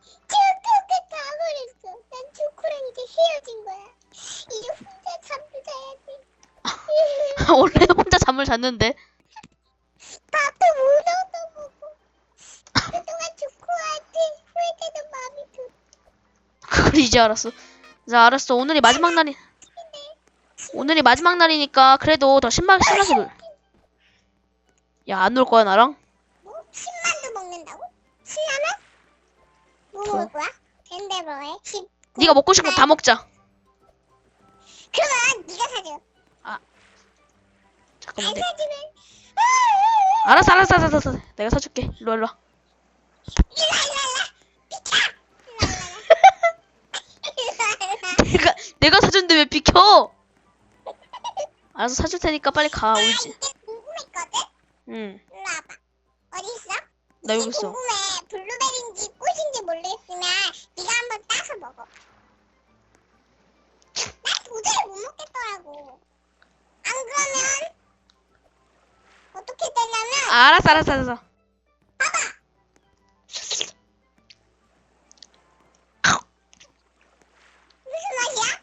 주코가 가버렸어. 난 주코랑 이제 헤어진 거야. 이제 혼자 잠을 자야지. 원래는 혼자 잠을 잤는데. 밥도 못 얻어먹고. 그동안 주코한테 후회되는 마음이 들. 그걸 이제 알았어. 자, 알았어. 오늘이 마지막 날이니까 그래도 더 신나게 놀. 야, 안 놀 거야 나랑? 뭐? 10만도 신라면? 뭐 더. 먹을 거야? 근데 뭐해? 네가 먹고 싶은 거 다 먹자. 그러면 네가 사줘. 잠깐만. 안 사주면 알았어. 내가 사줄게. 일로 와. 일랄랄라 비켜. 일랄랄라. 내가 사준데 왜 비켜? 알아서 사줄 테니까 빨리 가. 나 울지. 이게 궁금했거든? 응. 일로 와봐. 어디 있어? 나 여기 이게 있어. 궁금해. 블루베리인지 꽃인지 모르겠으면 네가 한번 따서 먹어. 나 도저히 못 먹겠더라고. 안 그러면 어떻게 되냐면 알았어. 무슨 맛이야?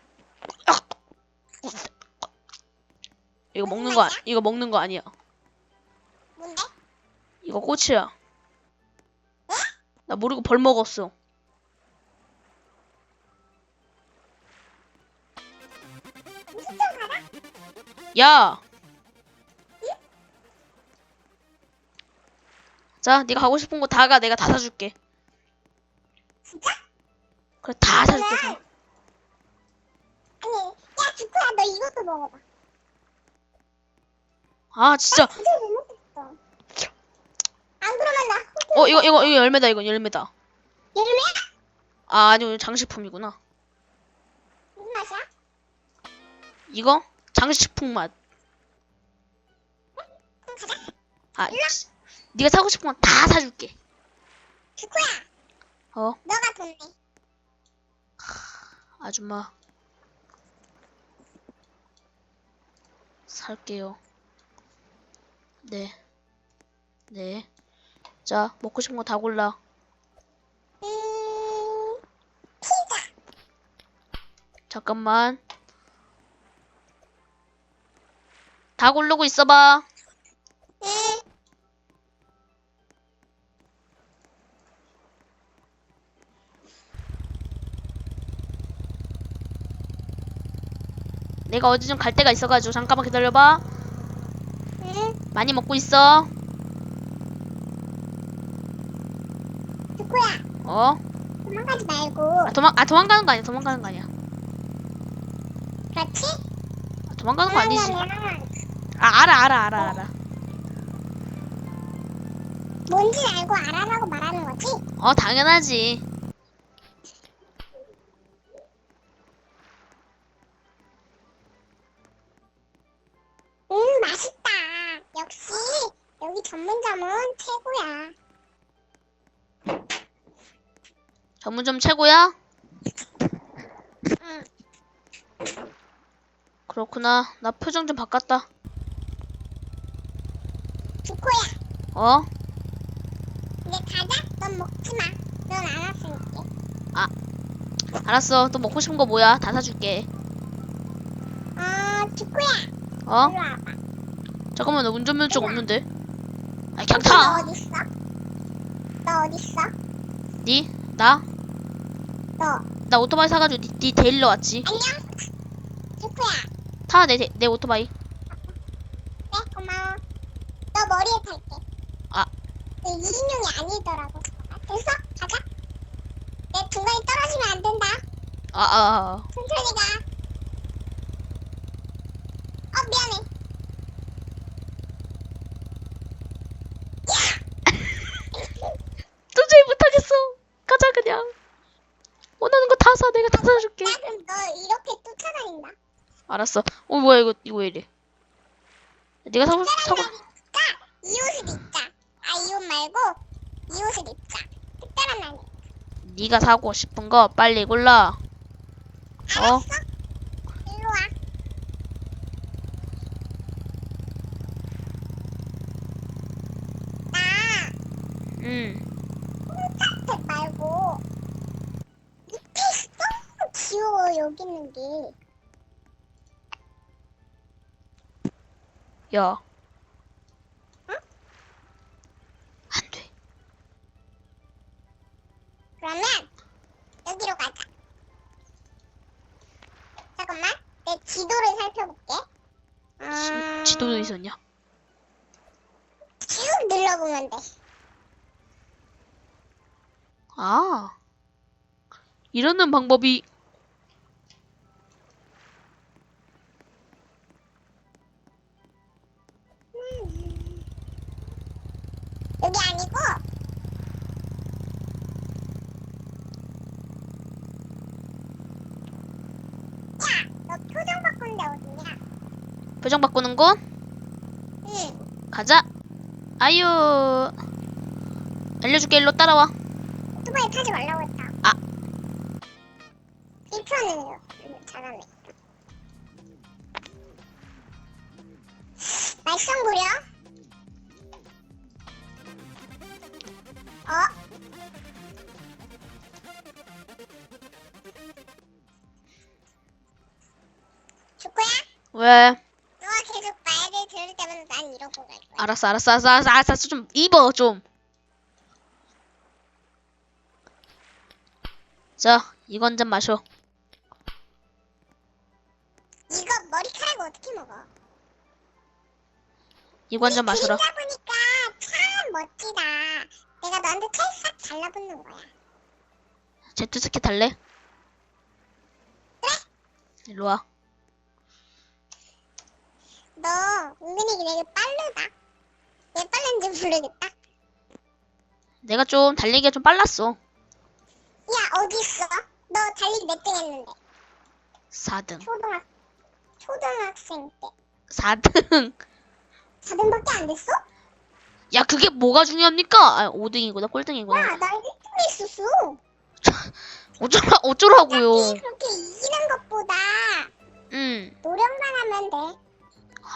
이거 먹는 거 아니야. 뭔데? 이거 꽃이야. 나 모르고 벌 먹었어. 무슨 좀 가라? 야. 자, 네가 가고 싶은 거 다 가. 내가 다 사줄게. 진짜? 그래, 다 사줄게. 다. 아니, 야 주코야 너 이것도 먹어봐. 아, 진짜. 도저히 못 먹겠어. 안 그러면 나 호텔 이거 열매다. 이건 열매다. 여름이야? 아, 아니요. 장식품이구나. 무슨 맛이야? 이거 장식품 맛. 그럼 가자. 아, 네가 사고 싶은 건 다 사줄게. 주코야 어, 너가 돈 내. 아줌마. 살게요. 네. 자, 먹고 싶은 거 다 골라. 피자. 잠깐만. 다 고르고 있어봐. 내가 어디 좀 갈 데가 있어가지고 잠깐만 기다려봐. 많이 먹고 있어. 주코야 어? 도망가지 말고. 도망가는 거 아니야. 도망가는 거 아니야. 그렇지? 도망가는 거 아니지. 그러면 알아. 뭔지 알고 알아라고 말하는 거지? 당연하지. 맛있다. 역시 여기 전문점은 최고야. 전문점 최고야? 응. 그렇구나. 나 표정 좀 바꿨다. 주코야 어? 이제 가자. 넌 먹지 마. 넌 안 왔으니까. 알았어. 또 먹고 싶은 거 뭐야? 다 사줄게. 주코야 어? 일로 와봐. 잠깐만, 나 운전면허증 없는데. 아이, 그냥 너 타. 어딨어? 너 어딨어? 니? 나? 너 나 오토바이 사가지고 니 데리러 왔지. 안녕? 주코야 타, 내 오토바이. 네 고마워. 너 머리에 탈게. 아. 내 2인용이 아니더라고. 됐어? 가자. 내 중간에 떨어지면 안 된다. 천천히 가. 미안해. 도저히 못하겠어. 가자, 그냥. 원하는 거 다 사. 내가 다 사줄게. 나 그럼 너 이렇게 쫓아다닌다. 알았어. 뭐야, 이거 왜 이래. 네가 사고. 이 옷을 입자. 이 옷 말고 이 옷을 입자. 특별한 날에. 네가 사고 싶은 거 빨리 골라. 알았어? 일로 와. 나 색 말고 잎이 너무 귀여워 여기 있는 게. 야. 응? 안 돼. 그러면 여기로 가자. 잠깐만 내 지도를 살펴볼게. 지도도 있었냐? 쭉 눌러보면 돼. 아, 이러는 방법이. 여기 아니고 야, 너 표정 바꾸는데 어디냐? 표정 바꾸는 곳? 응. 가자. 아유. 알려줄게. 일로 따라와. 오토바이 타지 말라고 했다. 아. 1편은 잘하네. 말썽 부려? 주코야? 왜? 너가 계속 말을 들을 때마다 난 이러고 갈 거야. 알았어. 좀 입어, 좀. 자, 이거 한 잔 마셔. 이거 머리카락 어떻게 먹어? 이거 한 잔 마셔라. 그림자 보니까 참 멋지다. 내가 너한테 찰싹 잘라붙는 거야. 제트스키 탈래? 그래? 일로 와. 너 은근히 되게 빠르다. 왜 빠른지 모르겠다. 내가 좀 달리기가 좀 빨랐어. 야, 어디 있어? 너 달리기 몇 등 했는데? 4등. 초등학생 때. 4등. 4등밖에 안 됐어? 야, 그게 뭐가 중요합니까? 아, 5등이구나. 꼴등이구나. 야, 나 1등 했었어. 어쩌라고요. 그렇게 이기는 것보다 노력만 하면 돼.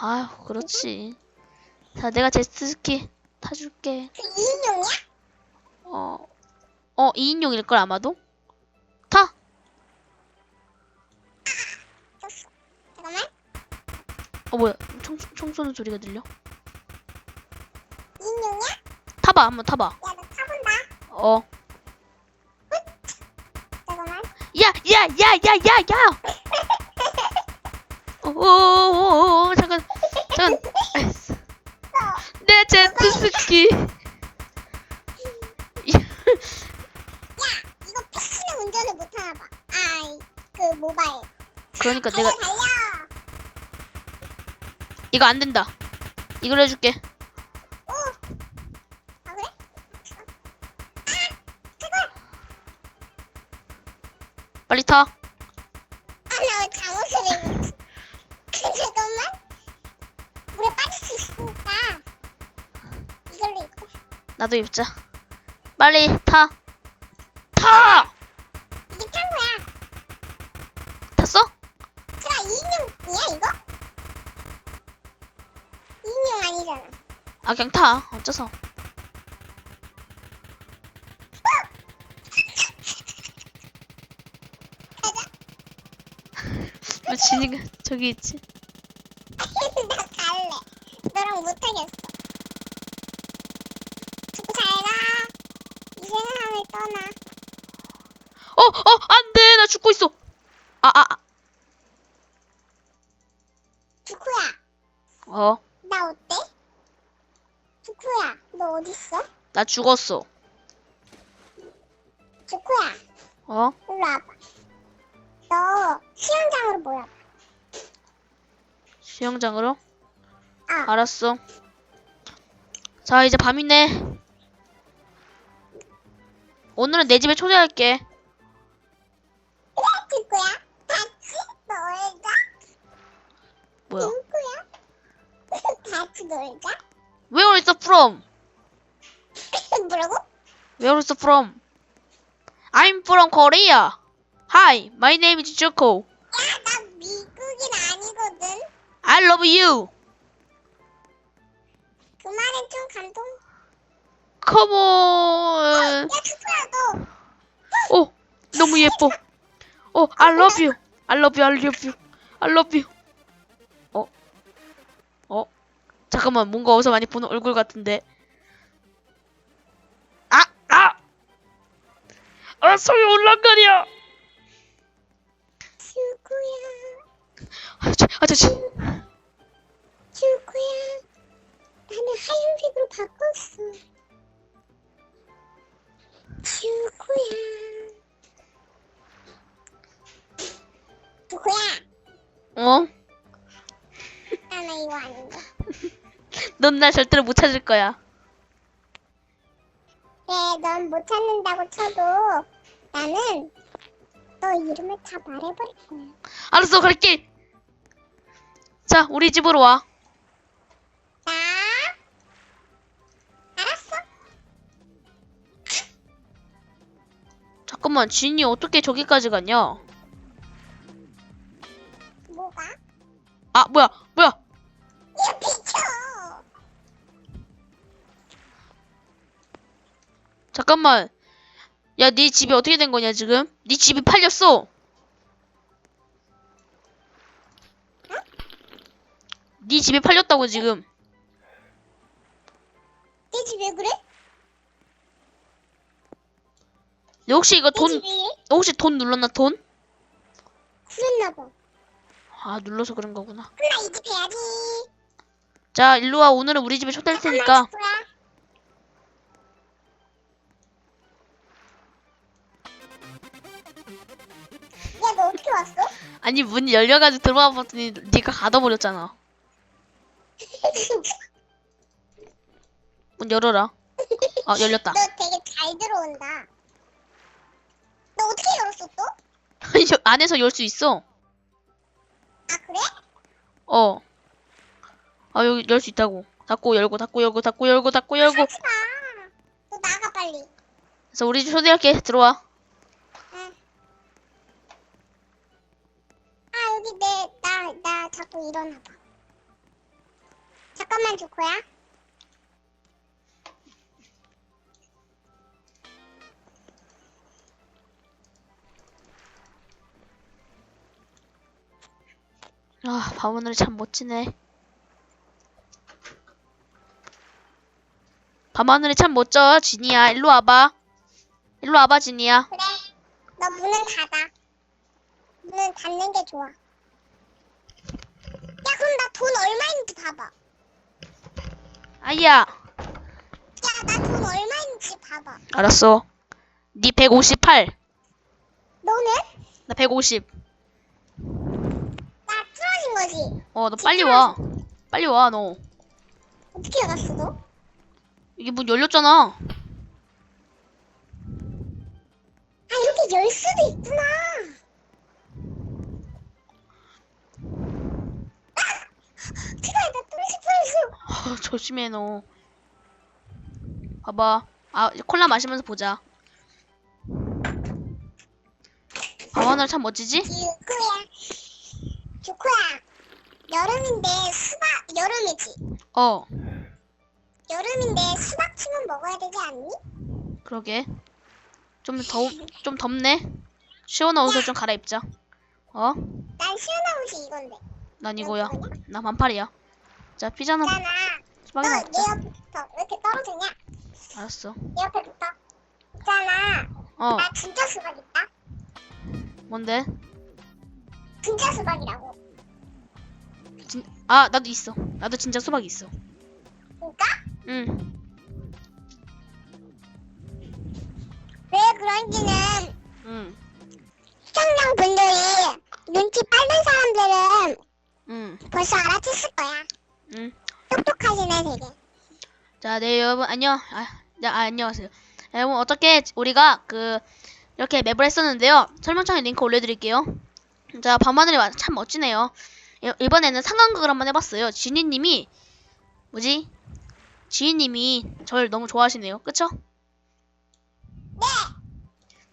아휴, 그렇지. 자, 내가 제트스키 타줄게. 그 2인용이야? 2인용일걸, 아마도? 타! 줬어. 잠깐만. 뭐야. 총 쏘는 소리가 들려. 2인용이야? 타봐, 한번 타봐. 야, 나 타본다. 잠깐만. 야! 잠깐. 아이씨. 내 제트스키. 야, 이거 패시는 운전을 못하나 봐. 그 모바일. 그러니까 달려, 내가 달려. 이거 안 된다. 이걸 해줄게. 오. 아, 그래? 그걸. 빨리 타. 나 왜 잠옷을 입었지? 잠깐만. 물에 빠질 수 있으니까 이걸로 입고. 나도 입자. 빨리 타. 타! 이게 탄 거야. 탔어? 그래, 2인용이야 이거? 2인용 아니잖아. 아, 그냥 타. 어째서? 가자. 왜 지니가 저기 있지? 나 갈래. 너랑 못하겠어. 죽고 잘 가. 이 세상을 떠나. 안 돼. 나 죽고 있어. 주쿠야, 나 어때? 주쿠야, 너 어딨어? 나 죽었어. 주쿠야, 일로 와봐. 너 수영장으로 모여봐. 수영장으로? 아, 알았어. 자, 이제 밤이네. 오늘은 내 집에 초대할게. 그래, 주쿠야. 같이 놀자. 뭐야? 주쿠야. 같이 놀자. Where is from? 뭐라고? Where is from? I'm from Korea. Hi, my name is Juko. 야, 나 미국인 아니거든. I love you. 그 말은 좀 감동. Come 야, on. 주쿠야, 너. 너무 예뻐. I love you. I love you. I love you. I love you. 잠깐만, 뭔가 어디서 많이 보는 얼굴 같은데. 소리 올라가냐? 주쿠야. 아저씨. 주쿠야. 나는 하얀색으로 바꿨어. 주쿠야. 넌 날 절대로 못 찾을 거야. 그래, 넌 못 찾는다고 쳐도 나는 너 이름을 다 말해버릴 거야. 알았어, 갈게. 자, 우리 집으로 와. 나 알았어. 잠깐만, 진이 어떻게 저기까지 갔냐? 뭐가? 아, 뭐야? 야, 비켜. 잠깐만. 야, 네 집이 어떻게 된 거냐, 지금? 네 집이 팔렸어. 네 집이 팔렸다고, 지금. 내 집 왜 그래? 너 혹시 이거 내 돈, 집이 너 혹시 돈 눌렀나, 돈? 그랬나 봐. 아, 눌러서 그런 거구나. 나 이 집 해야지. 자, 일로 와. 오늘은 우리 집에 초대할 테니까. 잠깐만, 야, 너 어떻게 왔어? 아니, 문이 열려가지고 들어와 봤더니 네가 가둬버렸잖아. 문 열어라. 아, 열렸다. 너 되게 잘 들어온다. 너 어떻게 열었어 또? 아니, 저 안에서 열 수 있어. 아, 그래? 어. 아, 여기 열 수 있다고. 닫고 열고 닫고 열고 닫고 열고 닫고 열고. 하지 마. 너 나가 빨리. 그래서 우리 집 초대할게. 들어와. 응. 아, 여기 나 자꾸 일어나봐. 잠깐만, 조코야. 아, 밤하늘이 참 멋지네. 밤하늘이 참 멋져. 진이야, 일로 와봐. 일로 와봐, 진이야. 그래. 너 문은 닫아. 문은 닫는 게 좋아. 야, 그럼 나 돈 얼마 있는지 봐봐. 아이야. 야, 나 돈 얼마 있는지 봐봐. 알았어. 니 158. 너는? 나 150. 나 쓰러진 거지. 어, 너 빨리 와. 빨리 와, 너. 어떻게 알았어, 너? 이게 문 열렸잖아. 아, 이렇게 열 수도 있구나. 제발, 나 떨어질 뻔했어. 아, 조심해, 너. 봐봐. 아, 이제 콜라 마시면서 보자. 밤하늘 참 멋지지? 조코야. 조코야. 여름인데 여름이지. 어, 여름인데 수박찜은 먹어야 되지 않니? 그러게. 좀 덥네. 시원한 옷을 좀 갈아입자. 어? 난 시원한 옷이 이건데. 난 이거야. 나 반팔이야. 자, 피자나 있잖아. 수박이나 너 내 먹자. 옆에 붙어. 왜 이렇게 떨어지냐? 알았어. 내 옆에 붙어. 있잖아. 어, 나 진짜 수박 있다. 뭔데? 진짜 수박이라고. 아, 나도 있어. 나도 진짜 수박이 있어. 그러니까 응. 왜 그런지는 응. 시청자분들이 눈치 빠른 사람들은 응. 벌써 알아챘을 거야. 응. 똑똑하시네 되게. 자, 네, 여러분, 안녕. 안녕하세요. 여러분, 어떻게 우리가 이렇게 맵을 했었는데요. 설명창에 링크 올려드릴게요. 자, 밤하늘이 참 멋지네요. 이번에는 상황극을 한번 해봤어요. 지니님이 저를 너무 좋아하시네요. 그쵸? 네.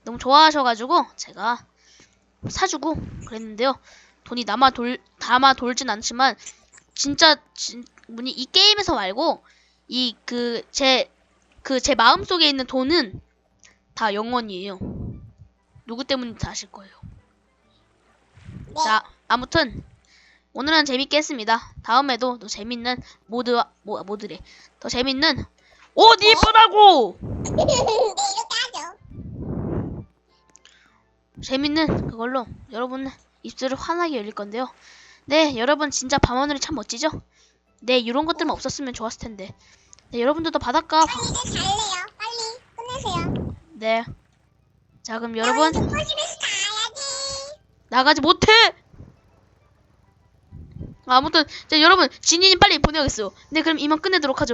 너무 좋아하셔가지고 제가 사주고 그랬는데요. 돈이 남아 돌진 않지만 진짜 이 게임에서 말고 제 마음속에 있는 돈은 다 영원이에요. 누구 때문인지 아실 거예요. 네. 자, 아무튼 오늘은 재밌게 했습니다. 다음에도 더 재밌는 모드래. 더 재밌는 옷 이쁘다고! 네 이렇게 하죠. 재밌는 그걸로 여러분 입술을 환하게 열릴 건데요. 네, 여러분 진짜 밤하늘이 참 멋지죠? 네, 이런 것들만 없었으면 좋았을 텐데. 네, 여러분들도 바닷가 이제 잘래요. 빨리 끝내세요. 네. 자, 그럼 나 여러분 이제 퍼즐에서 가야지. 나가지 못해. 아무튼 자, 여러분 지니님 빨리 보내야겠어요. 네 그럼 이만 끝내도록 하죠.